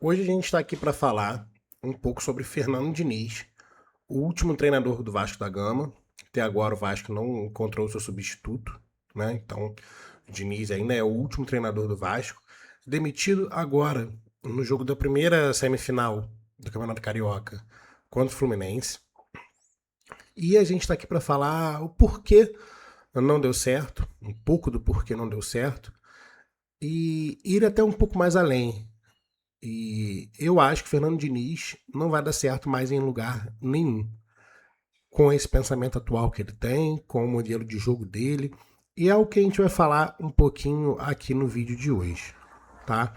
Hoje a gente está aqui para falar um pouco sobre Fernando Diniz, o último treinador do Vasco da Gama. Até agora o Vasco não encontrou seu substituto, né? Então o Diniz ainda é o último treinador do Vasco, demitido agora no jogo da primeira semifinal do Campeonato Carioca contra o Fluminense. E a gente está aqui para falar o porquê não deu certo, um pouco do porquê não deu certo, e ir até um pouco mais além. E eu acho que o Fernando Diniz não vai dar certo mais em lugar nenhum. Com esse pensamento atual que ele tem, com o modelo de jogo dele. E é o que a gente vai falar um pouquinho aqui no vídeo de hoje, tá?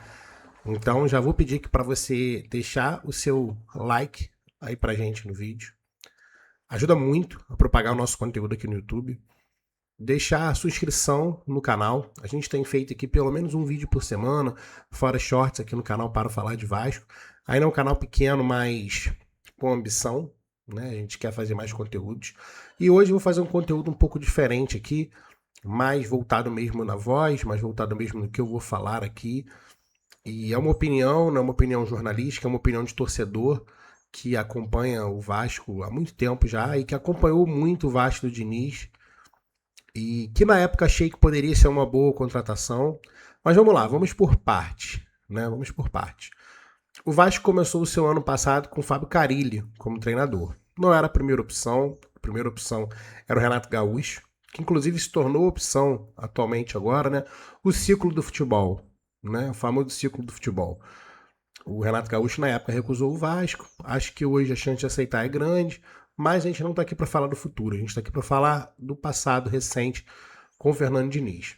Então já vou pedir aqui para você deixar o seu like aí pra gente no vídeo. Ajuda muito a propagar o nosso conteúdo aqui no YouTube. Deixar a sua inscrição no canal. A gente tem feito aqui pelo menos um vídeo por semana, fora shorts aqui no canal para falar de Vasco. Ainda é um canal pequeno, mas com ambição, né? A gente quer fazer mais conteúdos. E hoje eu vou fazer um conteúdo um pouco diferente aqui, mais voltado mesmo na voz, mais voltado mesmo no que eu vou falar aqui. E é uma opinião, não é uma opinião jornalística, é uma opinião de torcedor que acompanha o Vasco há muito tempo já e que acompanhou muito o Vasco do Diniz e que na época achei que poderia ser uma boa contratação. Mas vamos lá, vamos por parte, né? Vamos por parte. O Vasco começou o seu ano passado com o Fábio Carille como treinador. Não era a primeira opção era o Renato Gaúcho, que inclusive se tornou opção atualmente agora, né? O ciclo do futebol, né? O famoso ciclo do futebol. O Renato Gaúcho na época recusou o Vasco. Acho que hoje a chance de aceitar é grande, mas a gente não está aqui para falar do futuro, a gente está aqui para falar do passado recente com o Fernando Diniz.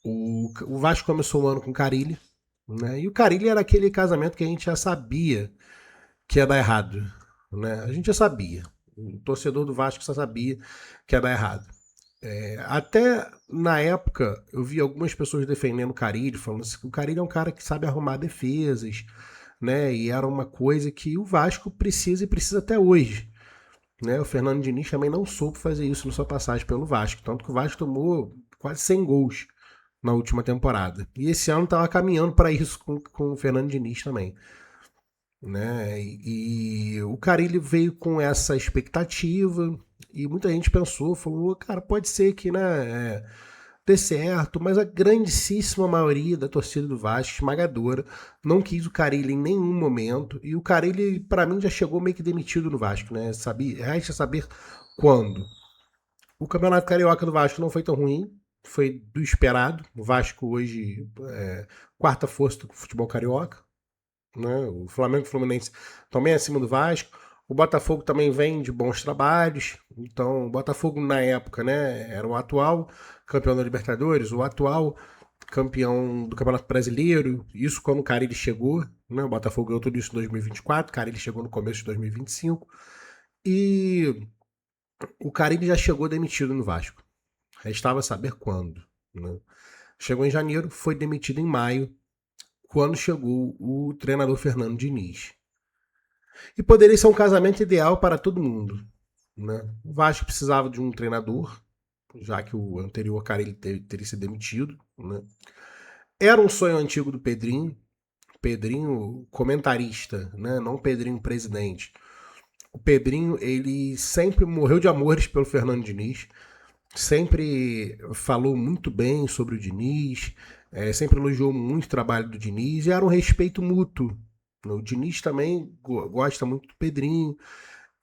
O Vasco começou o ano com o Carille, né? E o Carille era aquele casamento que a gente já sabia que ia dar errado, né? A gente já sabia. O torcedor do Vasco já sabia que ia dar errado. Até na época eu vi algumas pessoas defendendo o Carille, falando assim, que o Carille é um cara que sabe arrumar defesas, né? E era uma coisa que o Vasco precisa e precisa até hoje. Né? O Fernando Diniz também não soube fazer isso na sua passagem pelo Vasco, tanto que o Vasco tomou quase 100 gols na última temporada. E esse ano estava caminhando para isso com o Fernando Diniz também. Né? E o Carille veio com essa expectativa e muita gente pensou, falou, cara, pode ser que né, dê certo, mas a grandíssima maioria da torcida do Vasco, esmagadora, não quis o Carille em nenhum momento. E o Carille, para mim, já chegou meio que demitido no Vasco, né? Resta saber quando. O Campeonato Carioca do Vasco não foi tão ruim, foi do esperado. O Vasco hoje quarta força do futebol carioca. Né? O Flamengo e o Fluminense também acima do Vasco. O Botafogo também vem de bons trabalhos. Então, o Botafogo na época, né, era o atual campeão da Libertadores, o atual campeão do Campeonato Brasileiro. Isso quando o Carille chegou, né? O Botafogo ganhou tudo isso em 2024, o Carille chegou no começo de 2025 e o Carille já chegou demitido no Vasco. Restava saber quando, né? Chegou em janeiro, foi demitido em maio, quando chegou o treinador Fernando Diniz. E poderia ser um casamento ideal para todo mundo. Né? O Vasco precisava de um treinador, já que o anterior cara ele teria sido demitido. Né? Era um sonho antigo do Pedrinho. Pedrinho comentarista, né? Não Pedrinho presidente. O Pedrinho ele sempre morreu de amores pelo Fernando Diniz. Sempre falou muito bem sobre o Diniz, sempre elogiou muito o trabalho do Diniz e era um respeito mútuo. O Diniz também gosta muito do Pedrinho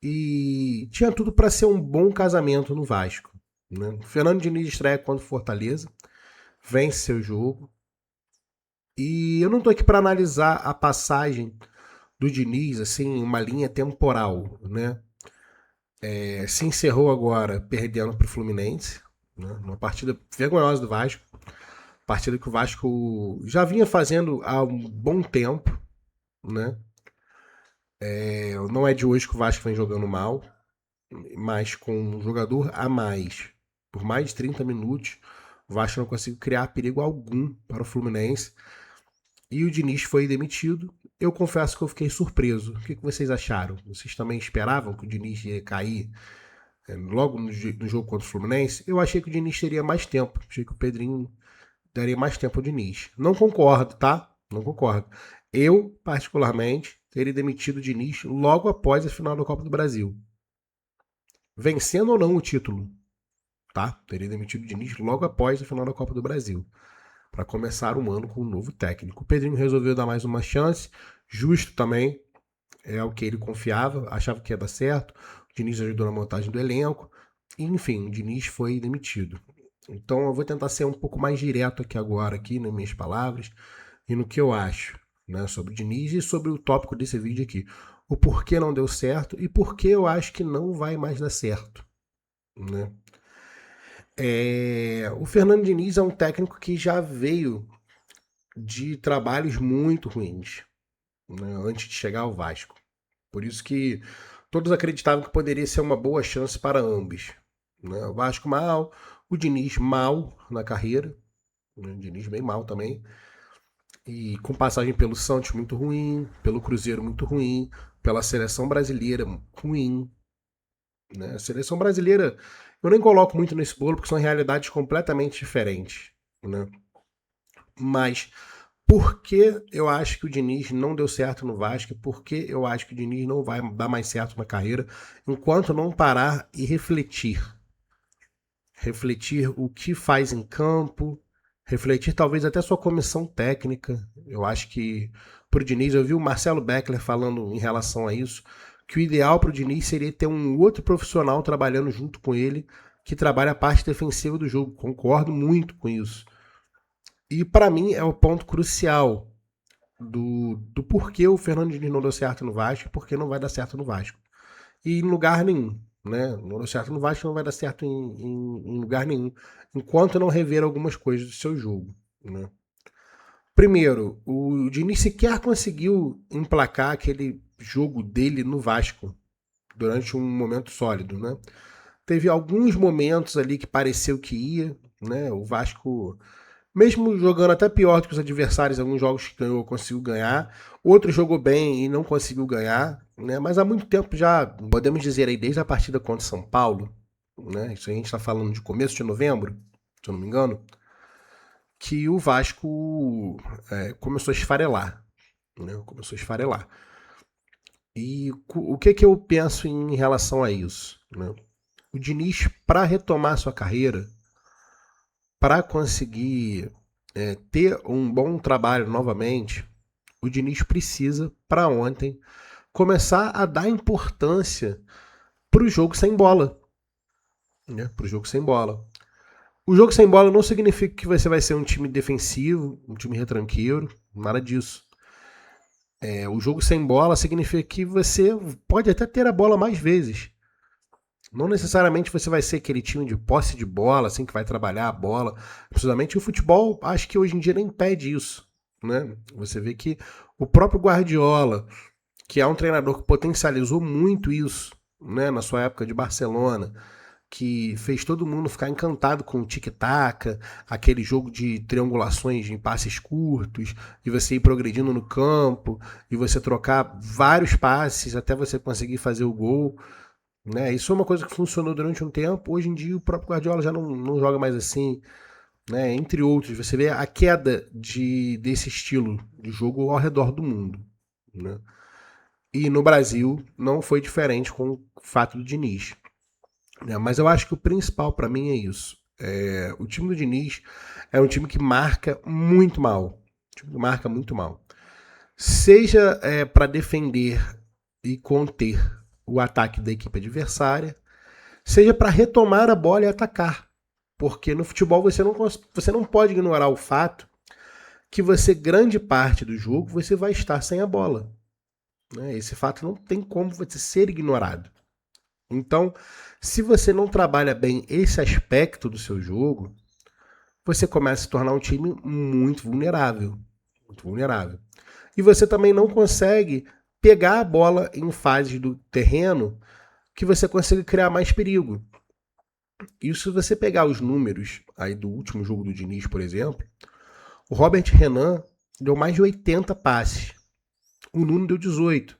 e tinha tudo para ser um bom casamento no Vasco. Né? O Fernando Diniz estreia contra o Fortaleza, vence seu jogo. E eu não estou aqui para analisar a passagem do Diniz, assim, uma linha temporal. Né? Se encerrou agora perdendo para o Fluminense, né? Uma partida vergonhosa do Vasco. Partida que o Vasco já vinha fazendo há um bom tempo, né? Não é de hoje que o Vasco vem jogando mal, mas com um jogador a mais, por mais de 30 minutos, o Vasco não conseguiu criar perigo algum para o Fluminense. E o Diniz foi demitido. Eu confesso que eu fiquei surpreso. O que vocês acharam? Vocês também esperavam que o Diniz ia cair logo no jogo contra o Fluminense? Eu achei que o Diniz teria mais tempo. Achei que o Pedrinho daria mais tempo ao Diniz. Não concordo, tá? Não concordo. Eu, particularmente, teria demitido o Diniz logo após a final da Copa do Brasil. Vencendo ou não o título, tá? Teria demitido o Diniz logo após a final da Copa do Brasil, para começar um ano com um novo técnico. O Pedrinho resolveu dar mais uma chance, justo também, é o que ele confiava, achava que ia dar certo. O Diniz ajudou na montagem do elenco, e, enfim, o Diniz foi demitido. Então eu vou tentar ser um pouco mais direto aqui agora, aqui nas minhas palavras, e no que eu acho, né, sobre o Diniz e sobre o tópico desse vídeo aqui. O porquê não deu certo e por que eu acho que não vai mais dar certo, né? O Fernando Diniz é um técnico que já veio de trabalhos muito ruins, né, antes de chegar ao Vasco. Por isso que todos acreditavam que poderia ser uma boa chance para ambos, né? O Vasco mal, o Diniz mal na carreira, né? O Diniz bem mal também. E com passagem pelo Santos muito ruim, pelo Cruzeiro muito ruim, pela seleção brasileira ruim, né? A seleção brasileira eu nem coloco muito nesse bolo porque são realidades completamente diferentes, né? Mas por que eu acho que o Diniz não deu certo no Vasco? Por que eu acho que o Diniz não vai dar mais certo na carreira enquanto não parar e refletir? Refletir o que faz em campo, refletir talvez até sua comissão técnica. Eu acho que para o Diniz, eu vi o Marcelo Beckler falando em relação a isso, que o ideal para o Diniz seria ter um outro profissional trabalhando junto com ele, que trabalha a parte defensiva do jogo. Concordo muito com isso. E para mim é o ponto crucial do porquê o Fernando Diniz não deu certo no Vasco e por que não vai dar certo no Vasco. E em lugar nenhum, né? Não deu certo no Vasco, não vai dar certo em lugar nenhum, enquanto não rever algumas coisas do seu jogo, né? Primeiro, o Diniz sequer conseguiu emplacar aquele jogo dele no Vasco durante um momento sólido, né? Teve alguns momentos ali que pareceu que ia, né? O Vasco, mesmo jogando até pior do que os adversários, alguns jogos que ganhou, conseguiu ganhar. Outro jogou bem e não conseguiu ganhar, né? Mas há muito tempo já, podemos dizer aí, desde a partida contra São Paulo, né? Isso a gente está falando de começo de novembro, se eu não me engano, que o Vasco começou a esfarelar, né? Começou a esfarelar. E o que eu penso em relação a isso, né? O Diniz, para retomar sua carreira, para conseguir ter um bom trabalho novamente, o Diniz precisa, para ontem, começar a dar importância para o jogo sem bola. Né? Para o jogo sem bola. O jogo sem bola não significa que você vai ser um time defensivo, um time retranqueiro, nada disso. O jogo sem bola significa que você pode até ter a bola mais vezes. Não necessariamente você vai ser aquele time de posse de bola, assim, que vai trabalhar a bola. Precisamente o futebol, acho que hoje em dia nem pede isso. Né? Você vê que o próprio Guardiola, que é um treinador que potencializou muito isso, né, na sua época de Barcelona, que fez todo mundo ficar encantado com o tic-tac, aquele jogo de triangulações em passes curtos, e você ir progredindo no campo, e você trocar vários passes até você conseguir fazer o gol. Né? Isso é uma coisa que funcionou durante um tempo. Hoje em dia o próprio Guardiola já não joga mais assim. Né? Entre outros, você vê a queda desse estilo de jogo ao redor do mundo. Né? E no Brasil não foi diferente com o fato do Diniz. Mas eu acho que o principal para mim é isso. O time do Diniz é um time que marca muito mal. Marca muito mal. Seja para defender e conter o ataque da equipe adversária, seja para retomar a bola e atacar. Porque no futebol você não pode ignorar o fato que você, grande parte do jogo, você vai estar sem a bola. Esse fato não tem como você ser ignorado. Então, se você não trabalha bem esse aspecto do seu jogo, você começa a se tornar um time muito vulnerável. Muito vulnerável. E você também não consegue pegar a bola em fases do terreno que você consiga criar mais perigo. E se você pegar os números aí do último jogo do Diniz, por exemplo, o Robert Renan deu mais de 80 passes. O Nuno deu 18.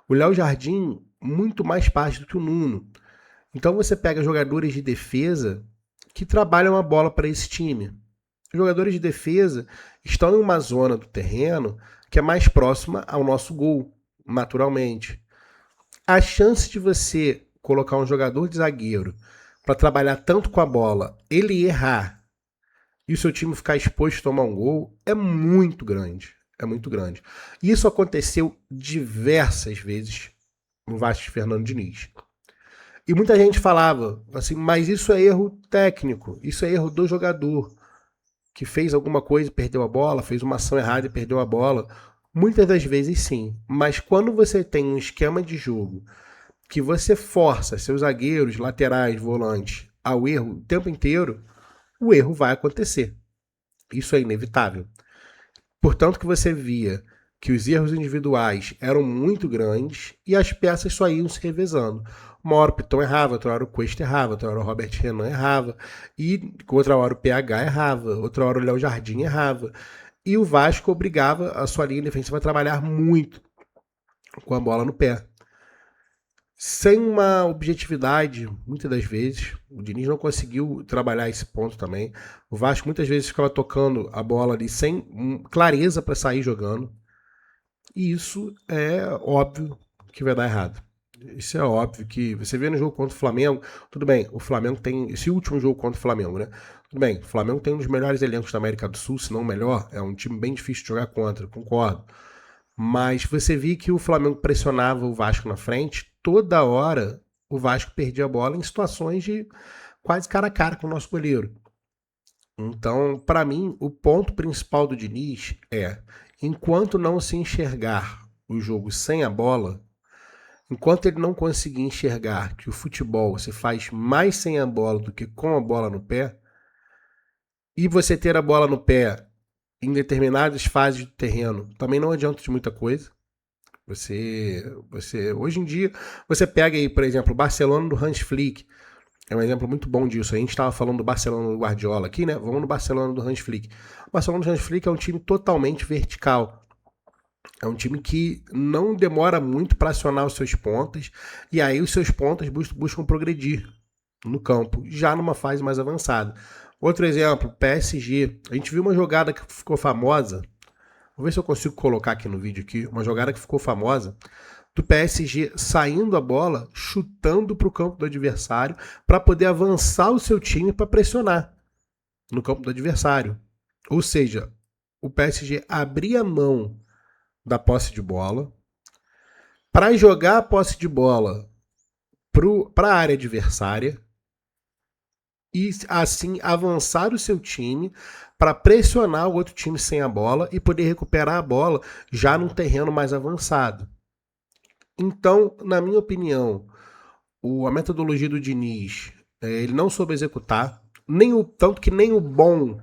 O Léo Jardim, muito mais passes do que o Nuno. Então você pega jogadores de defesa que trabalham a bola para esse time. Os jogadores de defesa estão em uma zona do terreno que é mais próxima ao nosso gol, naturalmente. A chance de você colocar um jogador de zagueiro para trabalhar tanto com a bola, ele errar e o seu time ficar exposto a tomar um gol é muito grande. É muito grande. E isso aconteceu diversas vezes no Vasco de Fernando Diniz. E muita gente falava assim, mas isso é erro técnico, isso é erro do jogador que fez alguma coisa e perdeu a bola, fez uma ação errada e perdeu a bola. Muitas das vezes sim, mas quando você tem um esquema de jogo que você força seus zagueiros, laterais, volantes ao erro o tempo inteiro, o erro vai acontecer. Isso é inevitável. Portanto que você via que os erros individuais eram muito grandes e as peças só iam se revezando. Uma hora o Piton errava, outra hora o Cuesta errava, outra hora o Robert Renan errava, e outra hora o PH errava, outra hora o Léo Jardim errava. E o Vasco obrigava a sua linha defensiva a trabalhar muito com a bola no pé. Sem uma objetividade, muitas das vezes, o Diniz não conseguiu trabalhar esse ponto também. O Vasco muitas vezes ficava tocando a bola ali sem clareza para sair jogando. E isso é óbvio que vai dar errado. Isso é óbvio que você vê no jogo contra o Flamengo, tudo bem, o Flamengo tem esse último jogo contra o Flamengo, né? Tudo bem, o Flamengo tem um dos melhores elencos da América do Sul, se não o melhor, é um time bem difícil de jogar contra, concordo. Mas você viu que o Flamengo pressionava o Vasco na frente, toda hora o Vasco perdia a bola em situações de quase cara a cara com o nosso goleiro. Então, para mim, o ponto principal do Diniz é, enquanto não se enxergar o jogo sem a bola, enquanto ele não conseguir enxergar que o futebol se faz mais sem a bola do que com a bola no pé, e você ter a bola no pé em determinadas fases do terreno também não adianta de muita coisa. Hoje em dia, você pega aí, por exemplo, o Barcelona do Hans Flick. É um exemplo muito bom disso. A gente estava falando do Barcelona do Guardiola aqui, né? Vamos no Barcelona do Hans Flick. O Barcelona do Hans Flick é um time totalmente vertical. É um time que não demora muito para acionar os seus pontas. E aí os seus pontas buscam progredir no campo, já numa fase mais avançada. Outro exemplo, PSG. A gente viu uma jogada que ficou famosa. Vou ver se eu consigo colocar aqui no vídeo aqui. Uma jogada que ficou famosa do PSG saindo a bola, chutando para o campo do adversário para poder avançar o seu time para pressionar no campo do adversário. Ou seja, o PSG abria a mão da posse de bola para jogar a posse de bola para a área adversária e assim avançar o seu time para pressionar o outro time sem a bola e poder recuperar a bola já num terreno mais avançado. Então, na minha opinião, a metodologia do Diniz, ele não soube executar, tanto que nem o bom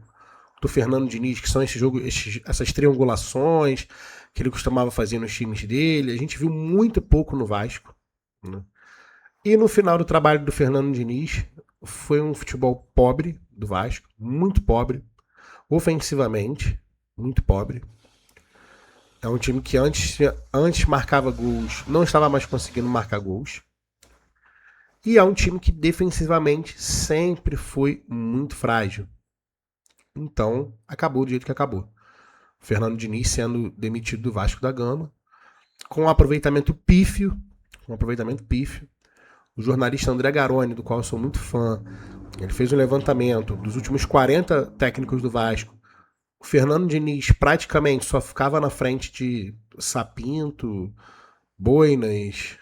do Fernando Diniz, que são essas triangulações que ele costumava fazer nos times dele, a gente viu muito pouco no Vasco. Né? E no final do trabalho do Fernando Diniz, foi um futebol pobre do Vasco, muito pobre, ofensivamente, muito pobre. É um time que antes marcava gols, não estava mais conseguindo marcar gols. E é um time que defensivamente sempre foi muito frágil. Então, acabou do jeito que acabou. O Fernando Diniz sendo demitido do Vasco da Gama, com um aproveitamento pífio. O jornalista André Garoni, do qual eu sou muito fã, ele fez um levantamento dos últimos 40 técnicos do Vasco. O Fernando Diniz praticamente só ficava na frente de Sapinto, Boinas,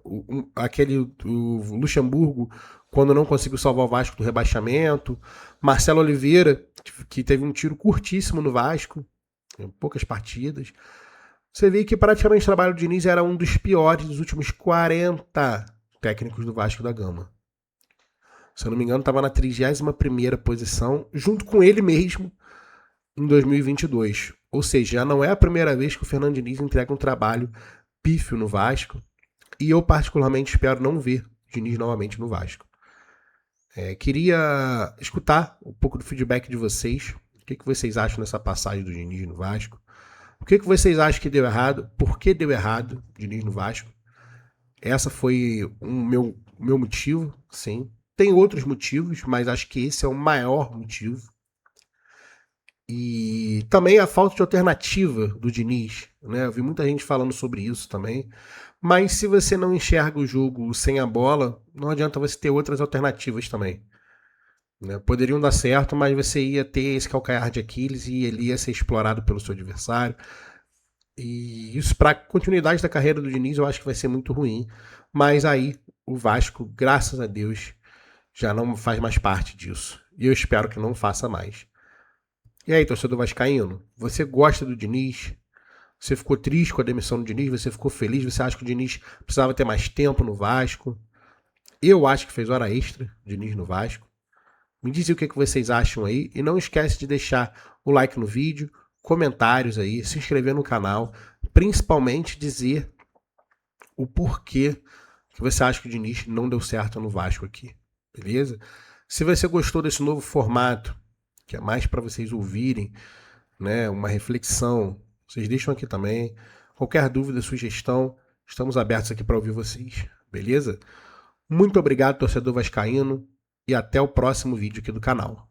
o Luxemburgo, quando não conseguiu salvar o Vasco do rebaixamento, Marcelo Oliveira, que teve um tiro curtíssimo no Vasco, em poucas partidas. Você vê que praticamente o trabalho do Diniz era um dos piores dos últimos 40 técnicos do Vasco da Gama. Se eu não me engano, estava na 31ª posição, junto com ele mesmo, em 2022. Ou seja, já não é a primeira vez que o Fernando Diniz entrega um trabalho pífio no Vasco. E eu particularmente espero não ver o Diniz novamente no Vasco. Queria escutar um pouco do feedback de vocês. O que vocês acham dessa passagem do Diniz no Vasco? O que vocês acham que deu errado? Por que deu errado o Diniz no Vasco? Essa foi o meu motivo, sim. Tem outros motivos, mas acho que esse é o maior motivo. E também a falta de alternativa do Diniz, né? Eu vi muita gente falando sobre isso também. Mas se você não enxerga o jogo sem a bola, não adianta você ter outras alternativas também. Né? Poderiam dar certo, mas você ia ter esse calcanhar de Aquiles e ele ia ser explorado pelo seu adversário. E isso, para a continuidade da carreira do Diniz, eu acho que vai ser muito ruim. Mas aí o Vasco, graças a Deus, já não faz mais parte disso. E eu espero que não faça mais. E aí, torcedor vascaíno, você gosta do Diniz? Você ficou triste com a demissão do Diniz? Você ficou feliz? Você acha que o Diniz precisava ter mais tempo no Vasco? Eu acho que fez hora extra, Diniz no Vasco. Me diz o que vocês acham aí. E não esquece de deixar o like no vídeo, comentários aí, se inscrever no canal. Principalmente dizer o porquê que você acha que o Diniz não deu certo no Vasco aqui. Beleza? Se você gostou desse novo formato, que é mais para vocês ouvirem, né, uma reflexão, vocês deixam aqui também. Qualquer dúvida, sugestão, estamos abertos aqui para ouvir vocês. Beleza? Muito obrigado, torcedor vascaíno, e até o próximo vídeo aqui do canal.